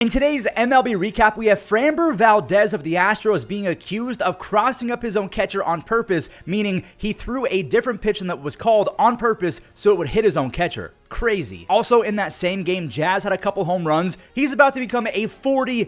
In today's MLB recap, we have Framber Valdez of the Astros being accused of crossing up his own catcher on purpose, meaning he threw a different pitch than that was called on purpose so it would hit his own catcher. Crazy. Also, in that same game, Jazz had a couple home runs. He's about to become a 40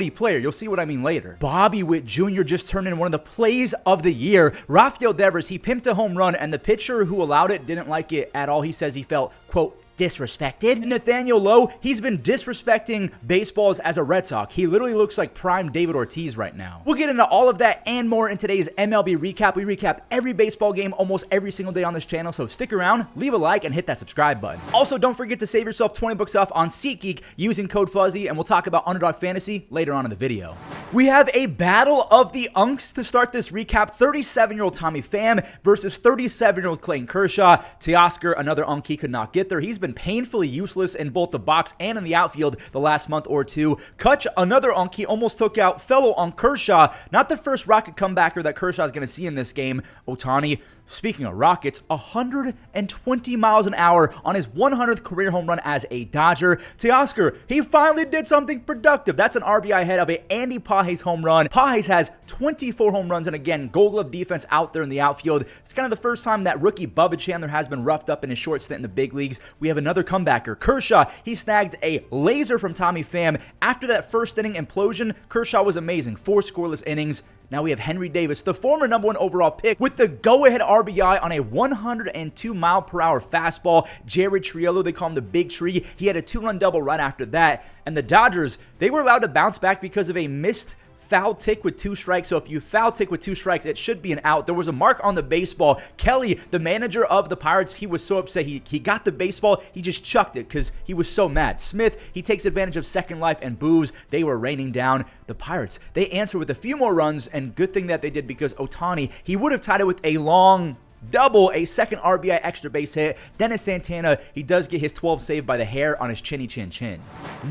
player. You'll see what I mean later. Bobby Witt Jr. just turned in one of the plays of the year. Rafael, he pimped a home run, and the pitcher who allowed it didn't like it at all. He says he felt, quote, disrespected. Nathaniel Lowe, he's been disrespecting baseballs as a Red Sox. He literally looks like prime David Ortiz right now. We'll get into all of that and more in today's MLB recap. We recap every baseball game almost every single day on this channel, so stick around, leave a like, and hit that subscribe button. Also, don't forget to save yourself 20 bucks off on SeatGeek using code Fuzzy, and we'll talk about Underdog Fantasy later on in the video. We have a battle of the unks to start this recap. 37-year-old Tommy Pham versus 37-year-old Clayton Kershaw. Teoscar, another unk, he could not get there. He's been painfully useless in both the box and in the outfield the last month or two. Kutch, another unk, he almost took out fellow unk Kershaw. Not the first Rocket comebacker that Kershaw is going to see in this game. Ohtani, speaking of Rockets, 120 miles an hour on his 100th career home run as a Dodger. Teoscar, he finally did something productive. That's an RBI ahead of a Andy Pages home run. Pages has 24 home runs, and again, Gold Glove defense out there in the outfield. It's kind of the first time that rookie Bo Bichette has been roughed up in his short stint in the big leagues. We have another comebacker. Kershaw, he snagged a laser from Tommy Pham. After that first inning implosion, Kershaw was amazing. 4 scoreless innings. Now we have Henry Davis, the former #1 overall pick, with the go-ahead RBI on a 102-mile-per-hour fastball. Jared Triolo, they call him the Big Tree. He had a 2-run double right after that. And the Dodgers, they were allowed to bounce back because of a missed foul tick with 2 strikes. So if you foul tick with 2 strikes, it should be an out. There was a mark on the baseball. Kelly, the manager of the Pirates, he was so upset. He got the baseball. He just chucked it because he was so mad. Schmitt, he takes advantage of second life and boos. They were raining down. The Pirates, they answer with a few more runs, and good thing that they did because Ohtani, he would have tied it with a long double, a second RBI extra base hit. Dennis Santana, he does get his 12th save by the hair on his chinny chin chin.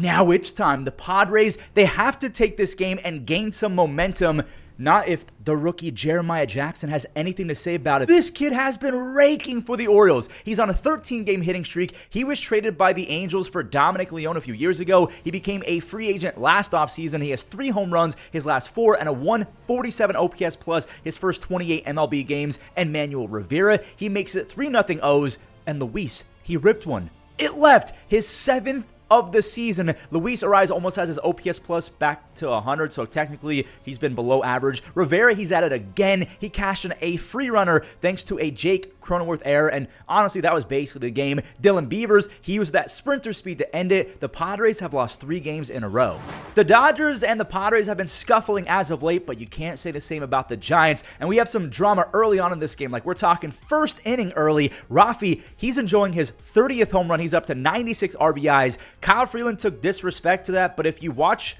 Now it's time. The Padres, they have to take this game and gain some momentum. Not if the rookie Jeremiah Jackson has anything to say about it. This kid has been raking for the Orioles. He's on a 13-game hitting streak. He was traded by the Angels for Dominic Leone a few years ago. He became a free agent last offseason. He has 3 home runs his last 4 and a 147 OPS plus his first 28 MLB games. Emmanuel Rivera, he makes it 3-0 O's. And Luis, he ripped one. It left his 7th of the season. Luis Ariz almost has his OPS plus back to 100, so technically he's been below average. Rivera, he's at it again. He cashed in a free runner thanks to a Jake Cronenworth error, and honestly, that was basically the game. Dylan Beavers, he used that sprinter speed to end it. The Padres have lost 3 games in a row. The Dodgers and the Padres have been scuffling as of late, but you can't say the same about the Giants, and we have some drama early on in this game. Like, we're talking first inning early. Rafi, he's enjoying his 30th home run. He's up to 96 RBIs. Kyle Freeland took disrespect to that, but if you watch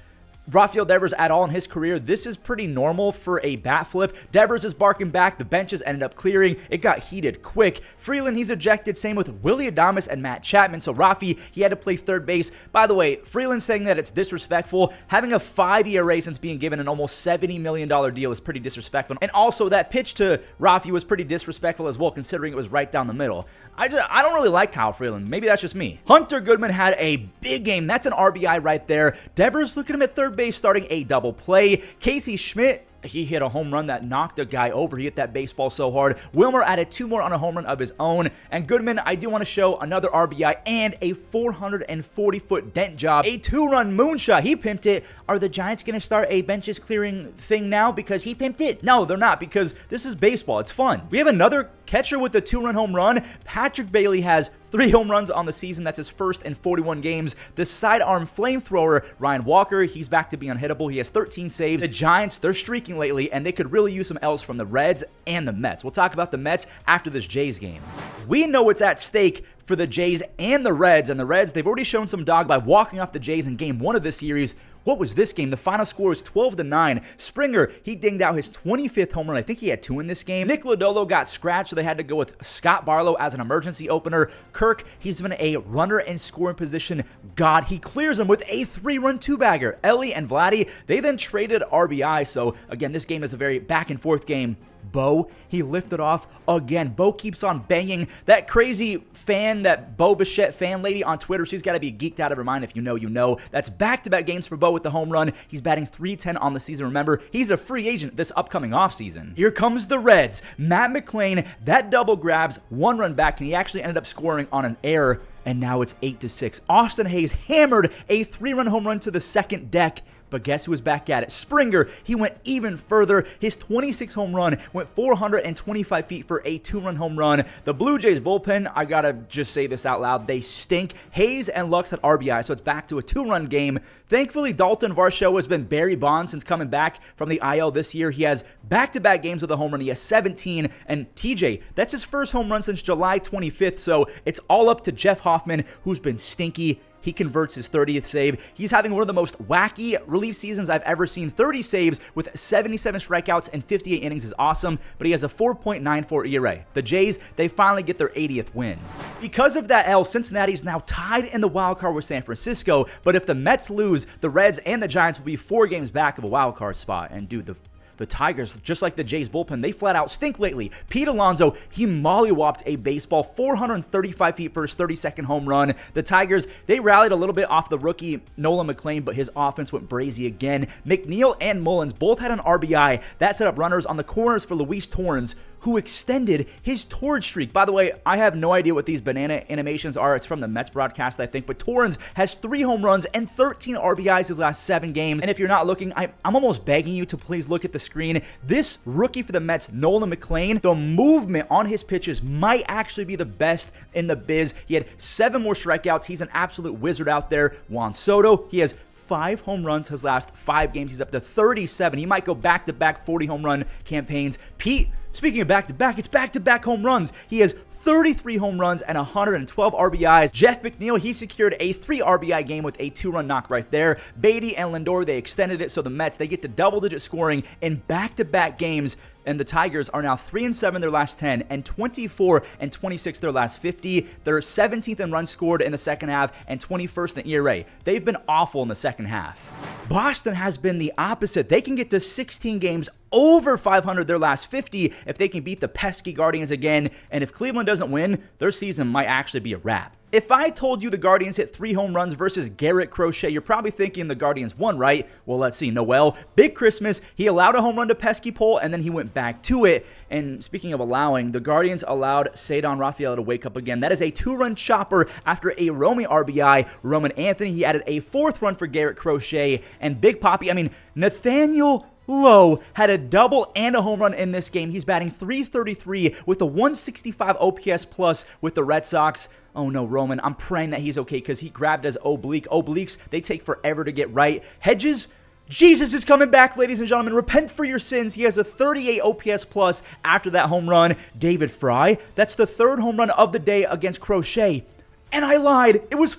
Rafael Devers at all in his career, this is pretty normal for a bat flip. Devers is barking back. The benches ended up clearing. It got heated quick. Freeland, he's ejected. Same with Willie Adames and Matt Chapman. So Rafi, he had to play third base. By the way, Freeland saying that it's disrespectful. Having a 5 ERA since being given an almost $70 million deal is pretty disrespectful. And also, that pitch to Rafi was pretty disrespectful as well, considering it was right down the middle. I don't really like Kyle Freeland. Maybe that's just me. Hunter Goodman had a big game. That's an RBI right there. Devers, look at him at third base starting a double play. Casey Schmitt, he hit a home run that knocked a guy over. He hit that baseball so hard. Wilmer added 2 more on a home run of his own. And Goodman, I do want to show another RBI and a 440-foot dent job. A 2-run moonshot. He pimped it. Are the Giants going to start a benches clearing thing now because he pimped it? No, they're not, because this is baseball. It's fun. We have another catcher with a 2-run home run. Patrick Bailey has 3 home runs on the season. That's his first in 41 games. The sidearm flamethrower, Ryan Walker, he's back to be unhittable. He has 13 saves. The Giants, they're streaking lately, and they could really use some L's from the Reds and the Mets. We'll talk about the Mets after this Jays game. We know what's at stake for the Jays and the Reds, they've already shown some dog by walking off the Jays in game 1 of this series. What was this game? The final score was 12-9. Springer, he dinged out his 25th home run. I think he had 2 in this game. Nick Lodolo got scratched, so they had to go with Scott Barlow as an emergency opener. Kirk, he's been a runner in scoring position god. He clears him with a 3-run 2-bagger. Ellie and Vladdy, they then traded RBI, so again, this game is a very back-and-forth game. Bo, he lifted off again. Bo keeps on banging. That crazy fan, that Bo Bichette fan lady on Twitter, she's got to be geeked out of her mind. If you know, you know. That's back-to-back games for Bo with the home run. He's batting .310 on the season. Remember, he's a free agent this upcoming offseason. Here comes the Reds. Matt McLain, that double grabs, one run back, and he actually ended up scoring on an error, and now it's 8-6. Austin Hayes hammered a 3-run home run to the second deck. But guess who was back at it? Springer, he went even further. His 26th home run went 425 feet for a 2-run home run. The Blue Jays bullpen, I gotta just say this out loud, they stink. Hayes and Lux had RBI, so it's back to a 2-run game. Thankfully, Dalton Varsho has been Barry Bonds since coming back from the IL this year. He has back-to-back games with a home run. He has 17. And TJ, that's his first home run since July 25th, so it's all up to Jeff Hoffman, who's been stinky. He converts his 30th save. He's having one of the most wacky relief seasons I've ever seen. 30 saves with 77 strikeouts and 58 innings is awesome, but he has a 4.94 ERA. The Jays, they finally get their 80th win. Because of that L, Cincinnati's now tied in the wild card with San Francisco, but if the Mets lose, the Reds and the Giants will be 4 games back of a wild card spot. And dude, the Tigers, just like the Jays bullpen, they flat out stink lately. Pete Alonso, he mollywopped a baseball 435 feet for his 32nd home run. The Tigers, they rallied a little bit off the rookie Nolan McLean, but his offense went brazy again. McNeil and Mullins both had an RBI. That set up runners on the corners for Luis Torrens, who extended his torch streak. By the way, I have no idea what these banana animations are. It's from the Mets broadcast, I think. But Torrens has 3 home runs and 13 RBIs his last 7 games. And if you're not looking, I'm almost begging you to please look at the screen. This rookie for the Mets, Nolan McLean, the movement on his pitches might actually be the best in the biz. He had 7 more strikeouts. He's an absolute wizard out there. Juan Soto, he has 5 home runs his last 5 games. He's up to 37. He might go back-to-back 40 home run campaigns. Pete, speaking of back-to-back, it's back-to-back home runs. He has 33 home runs and 112 RBIs. Jeff McNeil, he secured a 3 RBI game with a 2-run knock right there. Beatty and Lindor, they extended it, so the Mets, they get to double-digit scoring in back-to-back games. And the Tigers are now 3-7 their last 10 and 24-26 their last 50. They're 17th in runs scored in the second half and 21st in ERA. They've been awful in the second half. Boston has been the opposite. They can get to 16 games over 500 their last 50 if they can beat the pesky Guardians again. And if Cleveland doesn't win, their season might actually be a wrap. If I told you the Guardians hit 3 home runs versus Garrett Crochet, you're probably thinking the Guardians won, right? Well, let's see. Noel, big Christmas. He allowed a home run to Pesky Pole, and then he went back to it. And speaking of allowing, the Guardians allowed Cedar Rafaela to wake up again. That is a 2-run chopper after a roaming RBI. Roman Anthony, he added a 4th run for Garrett Crochet. And Big Papi, Nathaniel Lowe had a double and a home run in this game. He's batting .333 with a 165 OPS plus with the Red Sox. Oh no, Roman, I'm praying that he's okay because he grabbed his oblique. Obliques, they take forever to get right. Hedges, Jesus is coming back, ladies and gentlemen. Repent for your sins. He has a 38 OPS plus after that home run. David Fry, that's the 3rd home run of the day against Crochet. And I lied. It was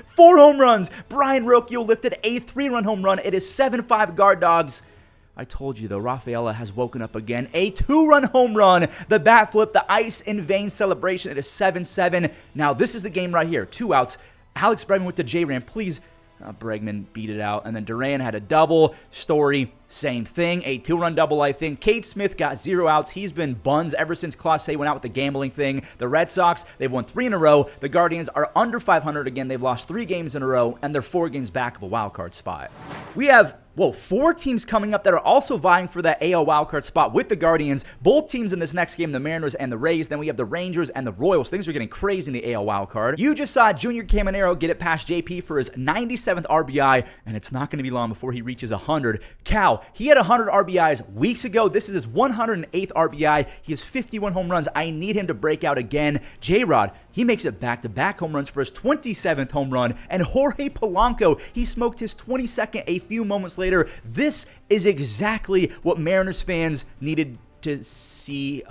4 home runs. Brian Rocchio lifted a 3-run home run. It is 7-5 guard dogs. I told you, though, Rafaela has woken up again. A 2-run home run. The bat flip, the ice in vein celebration. It is 7-7. Now, this is the game right here. 2 outs. Alex Bregman with the J-Ram. Please. Bregman beat it out. And then Duran had a double. Story, same thing. A 2-run double, I think. Cade Smith got 0 outs. He's been buns ever since Clase went out with the gambling thing. The Red Sox, they've won 3 in a row. The Guardians are under 500 again. They've lost 3 games in a row, and they're 4 games back of a wild card spot. We have 4 teams coming up that are also vying for that AL wildcard spot with the Guardians. Both teams in this next game, the Mariners and the Rays. Then we have the Rangers and the Royals. Things are getting crazy in the AL wildcard. You just saw Junior Caminero get it past JP for his 97th RBI, and it's not going to be long before he reaches 100. Cal, he had 100 RBIs weeks ago. This is his 108th RBI. He has 51 home runs. I need him to break out again. J-Rod, he makes it back-to-back home runs for his 27th home run. And Jorge Polanco, he smoked his 22nd a few moments later. This is exactly what Mariners fans needed to see.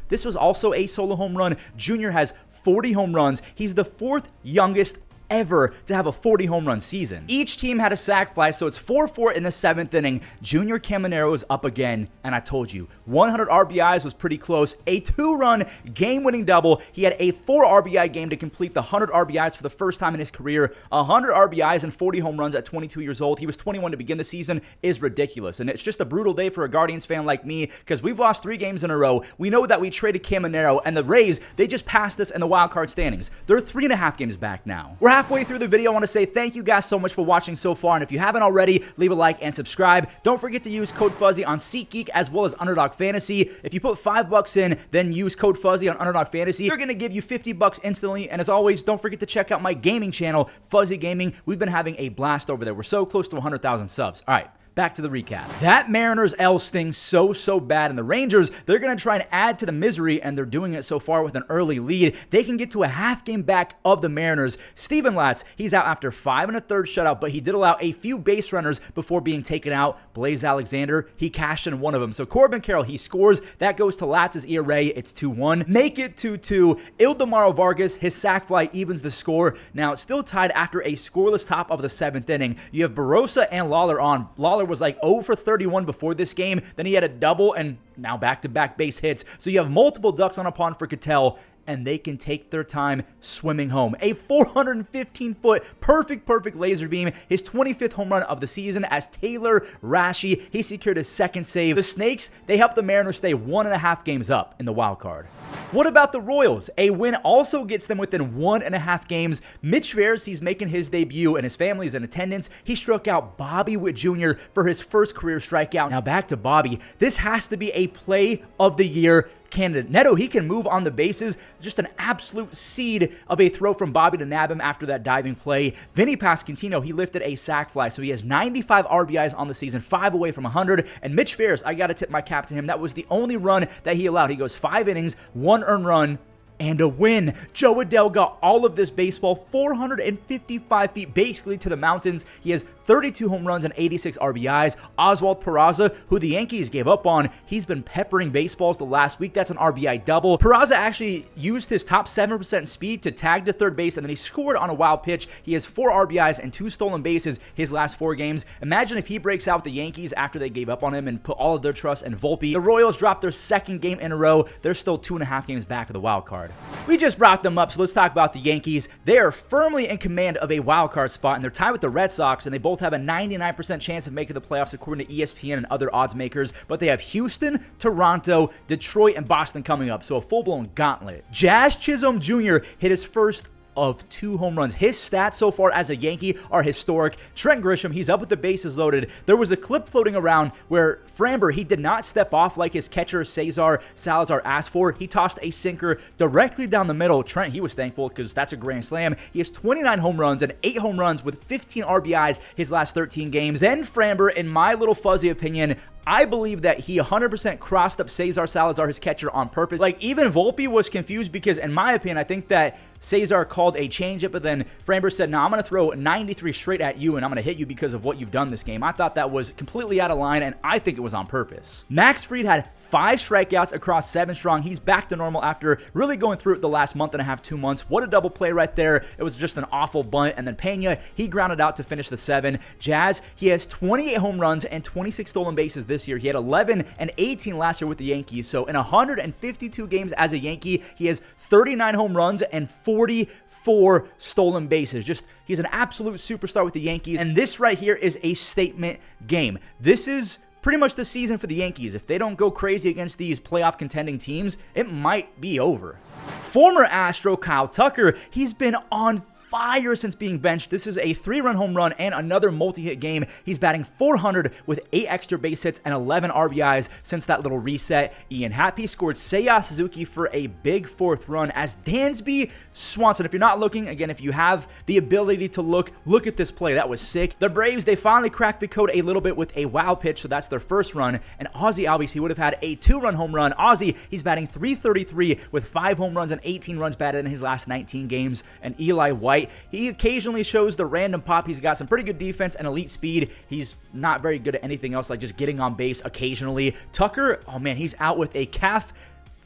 This was also a solo home run. Junior has 40 home runs. He's the 4th youngest ever to have a 40 home run season. Each team had a sac fly, so it's 4-4 in the 7th inning. Junior Caminero is up again, and I told you, 100 RBIs was pretty close. A 2-run game-winning double. He had a 4 RBI game to complete the 100 RBIs for the first time in his career. 100 RBIs and 40 home runs at 22 years old. He was 21 to begin the season is ridiculous, and it's just a brutal day for a Guardians fan like me because we've lost 3 games in a row. We know that we traded Caminero, and the Rays, they just passed us in the wild card standings. They're 3.5 games back now. We're halfway through the video. I want to say thank you guys so much for watching so far, and if you haven't already, leave a like and subscribe. Don't forget to use code Fuzzy on SeatGeek as well as Underdog Fantasy. If you put $5 in, then use code Fuzzy on Underdog Fantasy, they're going to give you $50 instantly. And as always, don't forget to check out my gaming channel, Fuzzy Gaming. We've been having a blast over there. We're so close to 100,000 subs. All right. Back to the recap. That Mariners L stings so bad, and the Rangers, they're going to try and add to the misery, and they're doing it so far with an early lead. They can get to a half game back of the Mariners. Steven Latz, he's out after 5 1/3 shutout, but he did allow a few base runners before being taken out. Blaze Alexander, he cashed in one of them. So Corbin Carroll, he scores. That goes to Latz's ERA. It's 2-1. Make it 2-2. Ildemaro Vargas, his sac fly evens the score. Now, it's still tied after a scoreless top of the 7th inning. You have Barossa and Lawler on. Lawler was like 0 for 31 before this game. Then he had a double and now back-to-back base hits. So you have multiple ducks on a pond for Ketel, and they can take their time swimming home. A 415-foot perfect laser beam, his 25th home run of the season as Taylor Rashi, he secured his 2nd save. The Snakes, they helped the Mariners stay 1.5 games up in the wild card. What about the Royals? A win also gets them within 1.5 games. Mitch Veras, he's making his debut, and his family is in attendance. He struck out Bobby Witt Jr. for his first career strikeout. Now back to Bobby. This has to be a play of the year candidate. Neto, he can move on the bases. Just an absolute seed of a throw from Bobby to nab him after that diving play. Vinny Pasquantino, he lifted a sac fly, so he has 95 RBIs on the season, 5 away from 100. And Mitch Veras, I got to tip my cap to him. That was the only run that he allowed. He goes 5 innings, 1 earned run, and a win. Joe Adell got all of this baseball, 455 feet basically to the mountains. He has 32 home runs and 86 RBIs. Oswald Peraza, who the Yankees gave up on, he's been peppering baseballs the last week. That's an RBI double. Peraza actually used his top 7% speed to tag to third base, and then he scored on a wild pitch. He has 4 RBIs and 2 stolen bases his last 4 games. Imagine if he breaks out with the Yankees after they gave up on him and put all of their trust in Volpe. The Royals dropped their 2nd game in a row. They're still 2.5 games back of the wild card. We just brought them up, so let's talk about the Yankees. They are firmly in command of a wild card spot, and they're tied with the Red Sox, and they both have a 99% chance of making the playoffs according to ESPN and other odds makers. But they have Houston, Toronto, Detroit, and Boston coming up, so a full-blown gauntlet. Jazz Chisholm Jr. hit his first of 2 home runs. His stats so far as a Yankee are historic. Trent Grisham, he's up with the bases loaded. There was a clip floating around where Framber, he did not step off like his catcher Cesar Salazar asked for. He tossed a sinker directly down the middle. Trent, he was thankful because that's a grand slam. He has 29 home runs and 8 home runs with 15 RBIs his last 13 games. Then Framber, in my little fuzzy opinion, I believe that he 100% crossed up Cesar Salazar, his catcher, on purpose. Like, even Volpe was confused because, in my opinion, I think that Cesar called a changeup, but then Framber said, no, I'm going to throw 93 straight at you, and I'm going to hit you because of what you've done this game. I thought that was completely out of line, and I think it was on purpose. Max Fried had 5 strikeouts across 7 strong. He's back to normal after really going through it the last month and a half, 2 months. What a double play right there. It was just an awful bunt. And then Pena, he grounded out to finish the 7. Jazz, he has 28 home runs and 26 stolen bases this year. He had 11 and 18 last year with the Yankees. So in 152 games as a Yankee, he has 39 home runs and 44 stolen bases. Just, he's an absolute superstar with the Yankees. And this right here is a statement game. This is pretty much the season for the Yankees. If they don't go crazy against these playoff contending teams, it might be over. Former Astro Kyle Tucker, he's been on fire since being benched. This is a 3-run home run and another multi-hit game. He's batting .400 with 8 extra base hits and 11 RBIs since that little reset. Ian Happy scored Seiya Suzuki for a big 4th run as Dansby Swanson. If you're not looking, again, if you have the ability to look at this play. That was sick. The Braves, they finally cracked the code a little bit with a wow pitch, so that's their first run. And Ozzie Albies, he would have had a 2-run home run. Ozzie, he's batting .333 with 5 home runs and 18 runs batted in his last 19 games. And Eli White, he occasionally shows the random pop. He's got some pretty good defense and elite speed. He's not very good at anything else, like just getting on base occasionally. Tucker, oh man, he's out with a calf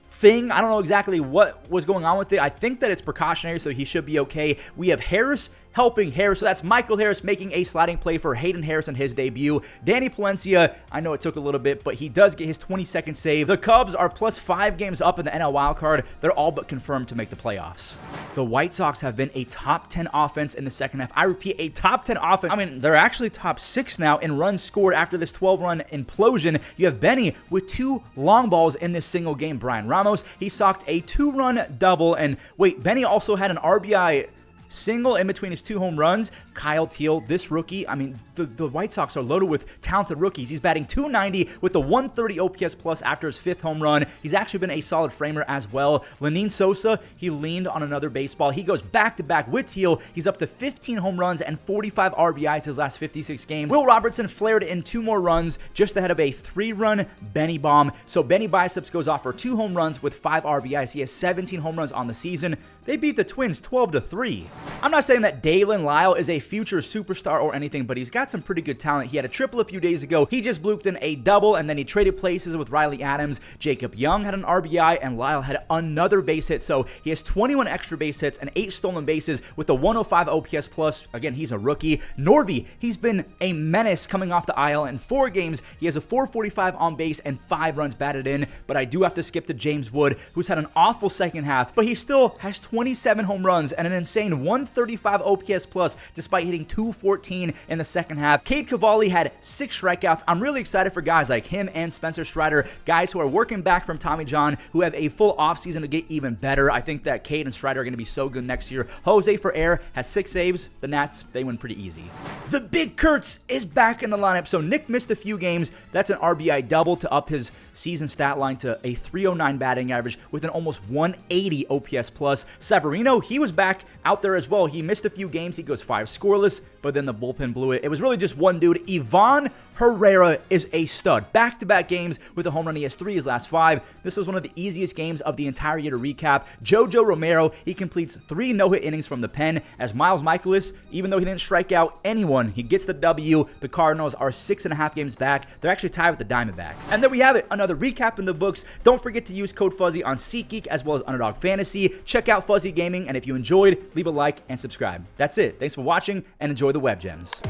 thing. I don't know exactly what was going on with it. I think that it's precautionary, so he should be okay. We have Harris helping Harris. So that's Michael Harris making a sliding play for Hayden Harris in his debut. Danny Palencia, I know it took a little bit, but he does get his 22nd save. The Cubs are plus 5 games up in the NL wildcard. They're all but confirmed to make the playoffs. The White Sox have been a top 10 offense in the second half. I repeat, a top 10 offense. I mean, they're actually top 6 now in runs scored after this 12-run implosion. You have Benny with 2 long balls in this single game. Brian Ramos, he socked a 2-run double. And wait, Benny also had an RBI single in between his 2 home runs. Kyle Teal, this rookie, I mean, the White Sox are loaded with talented rookies. He's batting .290 with the 130 OPS plus after his 5th home run. He's actually been a solid framer as well. Lenyn Sosa, he leaned on another baseball. He goes back-to-back with Teal. He's up to 15 home runs and 45 RBIs his last 56 games. Will Robertson flared in 2 more runs just ahead of a 3-run Benny bomb. So Benny Biceps goes off for 2 home runs with 5 RBIs. He has 17 home runs on the season. They beat the Twins 12-3. I'm not saying that Dalen Lyle is a future superstar or anything, but he's got some pretty good talent. He had a triple a few days ago. He just blooped in a double, and then he traded places with Riley Adams. Jacob Young had an RBI, and Lyle had another base hit. So he has 21 extra base hits and 8 stolen bases with a 105 OPS plus. Again, he's a rookie. Norby, he's been a menace coming off the aisle. In 4 games, he has a 445 on base and 5 runs batted in. But I do have to skip to James Wood, who's had an awful second half, but he still has 27 home runs and an insane 135 OPS plus despite hitting .214 in the second half. Cade Cavalli had 6 strikeouts. I'm really excited for guys like him and Spencer Strider, guys who are working back from Tommy John, who have a full offseason to get even better. I think that Cade and Strider are going to be so good next year. Jose Ferrer has 6 saves. The Nats, they win pretty easy. The Big Kurtz is back in the lineup. So Nick missed a few games. That's an RBI double to up his season stat line to a 309 batting average with an almost 180 OPS plus. Severino, he was back out there as well. He missed a few games. He goes 5 scoreless, but then the bullpen blew it. It was really just one dude. Ivan Herrera is a stud. Back-to-back games with a home run. He has 3 his last 5. This was one of the easiest games of the entire year to recap. Jojo Romero, he completes 3 no-hit innings from the pen. As Miles Michaelis, even though he didn't strike out anyone, he gets the W. The Cardinals are 6.5 games back. They're actually tied with the Diamondbacks. And there we have it. Another recap in the books. Don't forget to use code Fuzzy on SeatGeek as well as Underdog Fantasy. Check out Fuzzy Gaming, and if you enjoyed, leave a like and subscribe. That's it. Thanks for watching, and enjoy the web gems.